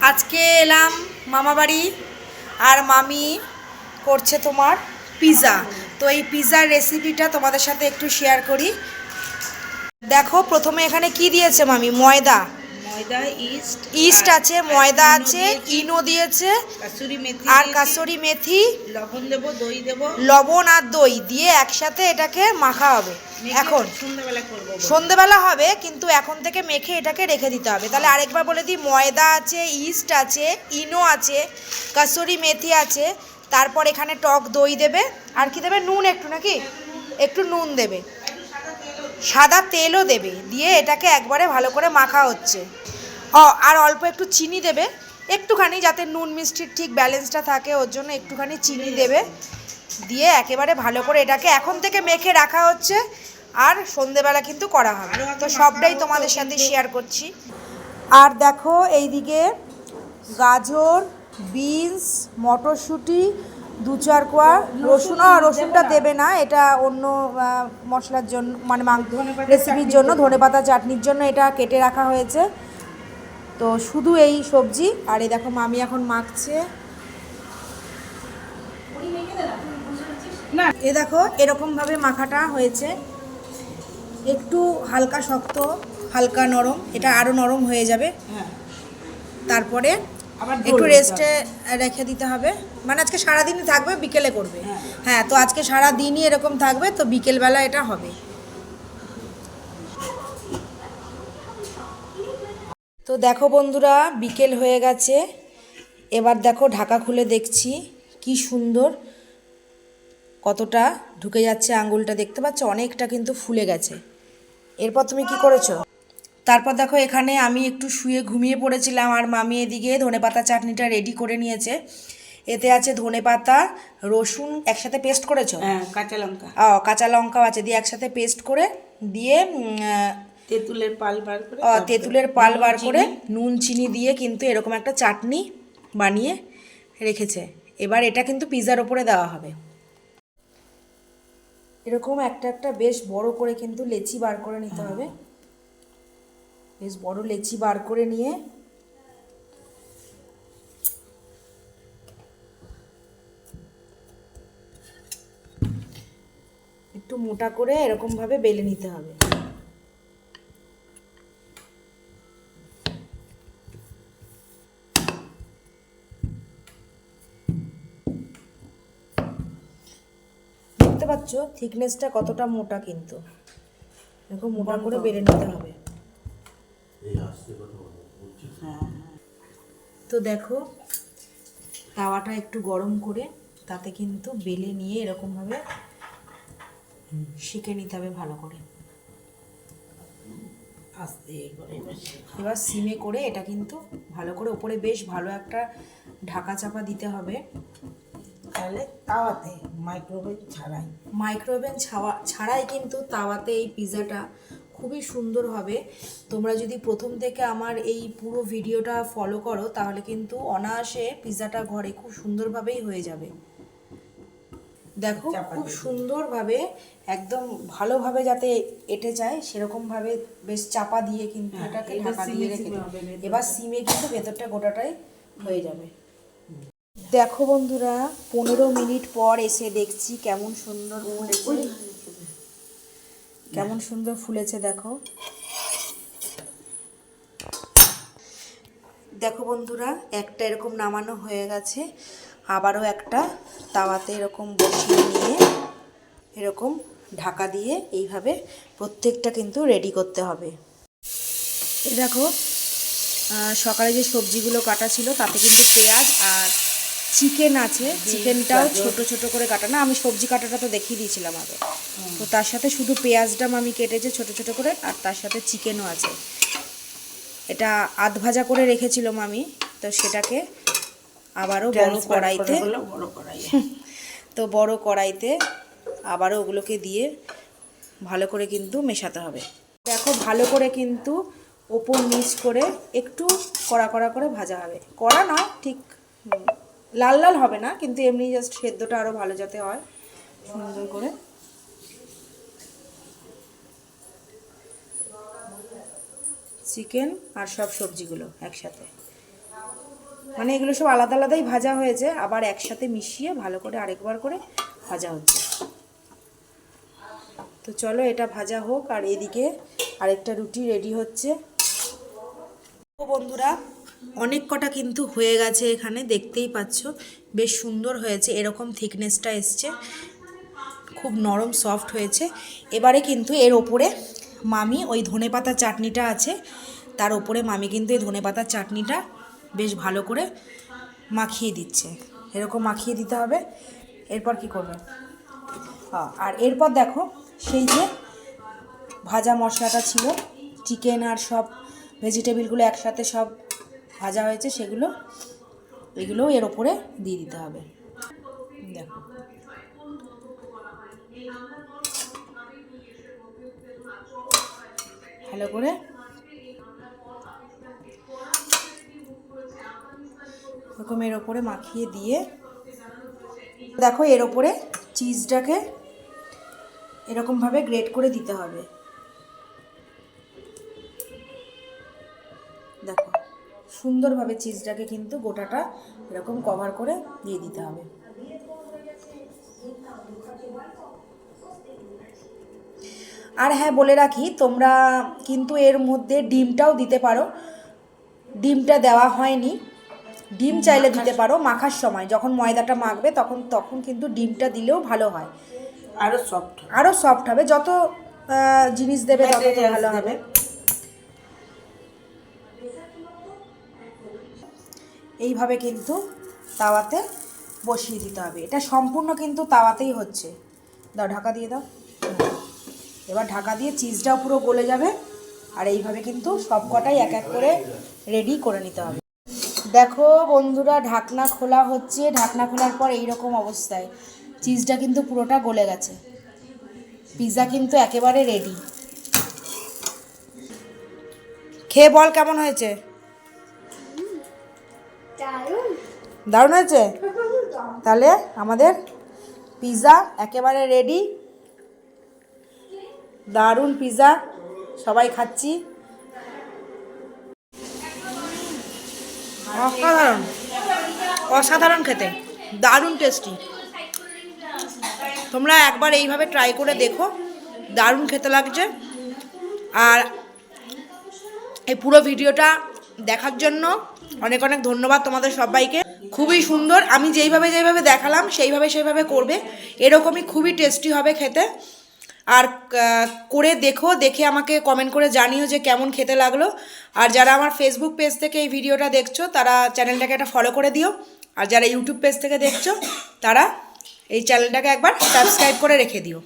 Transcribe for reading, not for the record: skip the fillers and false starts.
আজকে এলাম মামা বাড়ি আর মামি করছে তোমার পিৎজা। তো এই পিৎজার রেসিপিটা তোমাদের সাথে একটু শেয়ার করি। দেখো প্রথমে এখানে কি দিয়েছে মামি? ময়দা, ইস্ট আছে, ময়দা আছে, ইনো দিয়েছে আর কাসুরি মেথি, লবণ আর দই দিয়ে একসাথে এটাকে মাখা হবে। এখন সন্ধ্যেবেলা হবে, কিন্তু এখন থেকে মেখে এটাকে রেখে দিতে হবে। তাহলে আরেকবার বলে দিই, ময়দা আছে, ইস্ট আছে, ইনো আছে, কাসুরি মেথি আছে, তারপর এখানে টক দই দেবে। আর কি দেবে? নুন একটু, নাকি একটু নুন দেবে, সাদা তেলও দেবে, দিয়ে এটাকে একবারে ভালো করে মাখা হচ্ছে। আর অল্প একটু চিনি দেবে, একটুখানি, যাতে নুন মিষ্টির ঠিক ব্যালেন্সটা থাকে, ওর জন্য একটুখানি চিনি দেবে। দিয়ে একেবারে ভালো করে এটাকে এখন থেকে মেখে রাখা হচ্ছে, আর সন্ধেবেলা কিন্তু করা হবে। তো সবটাই তোমাদের সাথে শেয়ার করছি। আর দেখো এইদিকে গাজর, বিনস, মটরশুঁটি, 2-4 কোয়া রসুন। রসুনটা দেবে না, এটা অন্য মশলার জন্য, মানে রেসিপির জন্য, ধনেপাতা চাটনির জন্য এটা কেটে রাখা হয়েছে। তো শুধু এই সবজি। আর এই দেখো মামি এখন মাখছে। এ দেখো এরকমভাবে মাখাটা হয়েছে, একটু হালকা শক্ত, হালকা নরম, এটা আরও নরম হয়ে যাবে। তারপরে একটু রেস্টে রেখে দিতে হবে, মানে আজকে সারাদিনই থাকবে, বিকেলে করবে। হ্যাঁ, তো আজকে সারাদিনই এরকম থাকবে, তো বিকেলবেলা এটা হবে। তো দেখো বন্ধুরা, বিকেল হয়ে গেছে। এবার দেখো ঢাকা খুলে দেখছি কি সুন্দর, কতটা ঢুকে যাচ্ছে আঙুলটা, দেখতে পাচ্ছ? অনেকটা কিন্তু ফুলে গেছে। এরপর তুমি কি করেছো? তারপর দেখো এখানে আমি একটু শুয়ে ঘুমিয়ে পড়েছিলাম, আর মামি এদিকে ধনেপাতা চাটনিটা রেডি করে নিয়েছে। এতে আছে ধনেপাতা, রসুন একসাথে পেস্ট করেছো, কাঁচা লঙ্কা, কাঁচা লঙ্কাও আছে, দিয়ে একসাথে পেস্ট করে দিয়ে তেঁতুলের পাল বার করে, তেঁতুলের পাল বার করে নুন চিনি দিয়ে কিন্তু এরকম একটা চাটনি বানিয়ে রেখেছে। এবার এটা কিন্তু পিৎজার ওপরে দেওয়া হবে। এরকম একটা একটা বেশ বড় করে কিন্তু লেচি বার করে নিতে হবে। বেশ বড় লেচি বার করে নিয়ে একটু মোটা করে এরকমভাবে বেলে নিতে হবে। দেখতে পাচ্ছ থিকনেসটা কতটা মোটা, কিন্তু এরকম মোটা করে বেলে নিতে হবে। তো দেখো তাওয়াটা একটু গরম করে তাতে কিন্তু বেলে নিয়ে এরকমভাবে শিখে নিতে হবে ভালো করে। এবার সিমে করে এটা কিন্তু ভালো করে ওপরে বেশ ভালো একটা ঢাকা চাপা দিতে হবে। তাহলে তাওয়াতে, মাইক্রোওভেন ছাড়াই কিন্তু তাওয়াতে এই পিৎজাটা খুবই সুন্দর হবে। তোমরা যদি প্রথম থেকে আমার এই পুরো ভিডিওটা ফলো করো, তাহলে কিন্তু অনায়াসে পিৎজাটা ঘরে খুব সুন্দরভাবেই হয়ে যাবে। দেখো খুব সুন্দরভাবে, একদম ভালোভাবে যাতে এঁটে যায় সেরকমভাবে বেশ চাপা দিয়ে কিন্তু এটাকে ঢাকা দিয়ে রেখে দেবে। এবার সিমে কিন্তু ভেতরটা গোটাটাই হয়ে যাবে। দেখো বন্ধুরা, 15 মিনিট পর এসে দেখছি কেমন সুন্দর ফুলেছে, কেমন সুন্দর ফুলেছে। দেখো দেখো বন্ধুরা, একটা এরকম নামানো হয়ে গেছে, আবারও একটা তাওয়াতে এরকম বসিয়ে নিয়ে এরকম ঢাকা দিয়ে এইভাবে প্রত্যেকটা কিন্তু রেডি করতে হবে। এই দেখো সকালে যে সবজিগুলো কাটা ছিল তাতে কিন্তু পেঁয়াজ আর চিকেন আছে, চিকেনটাও ছোট ছোট করে কাটা, না আমি সবজি কাটাটা তো দেখিয়ে দিয়েছিলাম আগে। তো তার সাথে শুধু পেঁয়াজটা মামি কেটেছে ছোট ছোট করে, আর তার সাথে চিকেনও আছে। এটা আধ ভাজা করে রেখেছিল মামি, তো সেটাকে আবারও বড় কড়াইতে তো বড় কড়াইতে আবারও ওগুলোকে দিয়ে ভালো করে কিন্তু মেশাতে হবে। দেখো ভালো করে কিন্তু ওপর নিচ করে একটু কড়া কড়া করে ভাজা হবে, কড়া না ঠিক লাল লাল হবে না, কিন্তু এমনি জাস্ট সেদ্ধটা আরও ভালো যাতে হয় সুন্দর করে। চিকেন আর সব সবজিগুলো একসাথে মানে এগুলো সব আলাদা আলাদাই ভাজা হয়েছে, আবার একসাথে মিশিয়ে ভালো করে আরেকবার করে ভাজা হচ্ছে। তো চলো এটা ভাজা হোক, আর এদিকে আরেকটা রুটি রেডি হচ্ছে। তো বন্ধুরা অনেক কটা কিন্তু হয়ে গেছে, এখানে দেখতেই পাচ্ছ বেশ সুন্দর হয়েছে, এরকম থিকনেসটা এসছে, খুব নরম সফট হয়েছে। এবারে কিন্তু এর ওপরে মামি ওই ধনেপাতা চাটনিটা আছে, তার ওপরে মামি কিন্তু এই ধনেপাতার চাটনিটা বেশ ভালো করে মাখিয়ে দিচ্ছে, এরকম মাখিয়ে দিতে হবে। এরপর কি করবে, আর এরপর দেখো সেই যে ভাজা মশলাটা ছিল, চিকেন আর সব ভেজিটেবিলগুলো একসাথে সব ভাজা হয়েছে, সেগুলো এগুলোও এর ওপরে দিয়ে দিতে হবে। দেখো ভালো করে এরকম এর ওপরে মাখিয়ে দিয়ে দেখো এর ওপরে চিজটাকে এরকমভাবে গ্রেট করে দিতে হবে। দেখো সুন্দরভাবে চিজটাকে কিন্তু গোটাটা এরকম কভার করে দিয়ে দিতে হবে। আর হ্যাঁ বলে রাখি, তোমরা কিন্তু এর মধ্যে ডিমটাও দিতে পারো, ডিমটা দেওয়া হয়নি, ডিম চাইলে দিতে পারো মাখার সময়, যখন ময়দাটা মাখবে তখন কিন্তু ডিমটা দিলেও ভালো হয়, আরও সফট হবে, যত জিনিস দেবে তত তো ভালো হবে। এইভাবে কিন্তু তাওয়াতে বসিয়ে দিতে হবে, এটা সম্পূর্ণ কিন্তু তাওয়াতেই হচ্ছে। দাও ঢাকা দিয়ে দাও, এবার ঢাকা দিয়ে চিজটাও পুরো গলে যাবে, আর এইভাবে কিন্তু সব কটাই এক এক করে রেডি করে নিতে হবে। দেখো বন্ধুরা ঢাকনা খোলা হচ্ছে, ঢাকনা খোলার পর এইরকম অবস্থায় চিজটা কিন্তু পুরোটা গলে গেছে, পিৎজা কিন্তু একেবারে রেডি। খেয়ে বল কেমন হয়েছে? দারুণ হয়েছে। তাহলে আমাদের পিৎজা একেবারে রেডি, দারুণ পিৎজা, সবাই খাচ্ছি। অসাধারণ অসাধারণ খেতে, দারুণ টেস্টি। তোমরা একবার এইভাবে ট্রাই করে দেখো, দারুণ খেতে লাগছে। আর এই পুরো ভিডিওটা দেখার জন্য অনেক অনেক ধন্যবাদ তোমাদের সবাইকে। খুবই সুন্দর, আমি যেইভাবে দেখালাম সেইভাবে করবে, এরকমই খুবই টেস্টি হবে খেতে। আর করে দেখো, দেখে আমাকে কমেন্ট করে জানিও যে কেমন খেতে লাগলো। আর যারা আমার ফেসবুক পেজ থেকে এই ভিডিওটা দেখছো তারা চ্যানেলটাকে একটা ফলো করে দিও, আর যারা ইউটিউব পেজ থেকে দেখছো তারা এই চ্যানেলটাকে একবার সাবস্ক্রাইব করে রেখে দিও।